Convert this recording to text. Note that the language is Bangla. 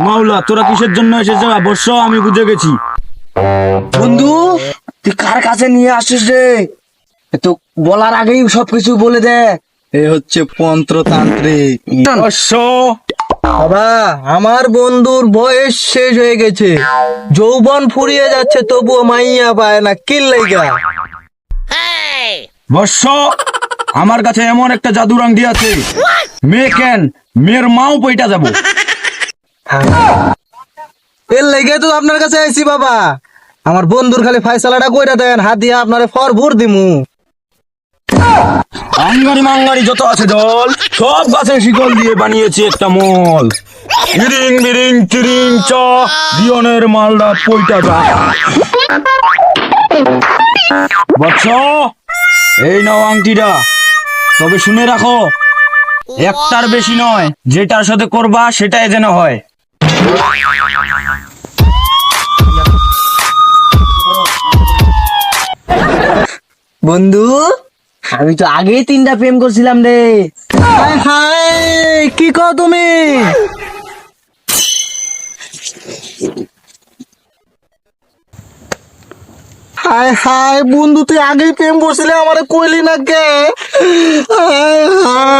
মাওলা তোরা কিসের জন্য এসেছে অবশ্য আমি বুঝে গেছি। বন্ধু তুই কার কাছে নিয়ে আসিস রে? তো বলার আগেই সবকিছু বলে দে। এ হচ্ছে পন্ত্রতান্ত্রিক। অবশ্য বাবা, আমার বন্ধুর বয়স শেষ হয়ে গেছে, যৌবন ফুরিয়ে যাচ্ছে, তবুও মাইয়া পায় না, কি লাইগা? বর্ষ আমার কাছে এমন একটা জাদুর আংটি আছে, মেয়ে কেন মেয়ের মাও পইটা যাব। এর লেগে তো আপনার কাছে আইছি বাবা। আমার বন্ধুর খালি ফাইসালাটা কইরা দেন, হাত দিয়ে আপনারে ফর ভর দিমু। আঙ্গারি মাঙ্গারি যত আছে দল সব গাছে শিকল দিয়ে বানিয়েছি একটা মল। বিরিং বিরিং চিরিং চ দিয়নের মালদা পইটা যা। বৎস এই নাও আংটিটা, তবে শুনে রাখো একটার বেশি নয়, যেটার সাথে করবা সেটাই যেন হয়। বন্ধু আমি তো আগেই 3টা প্রেম করছিলাম রে। হায় হায়, কি কও তুমি? হায় হায় বন্ধু, তুই আগেই প্রেম করছিলি, আমারে কইলি না কে? হায় হায়।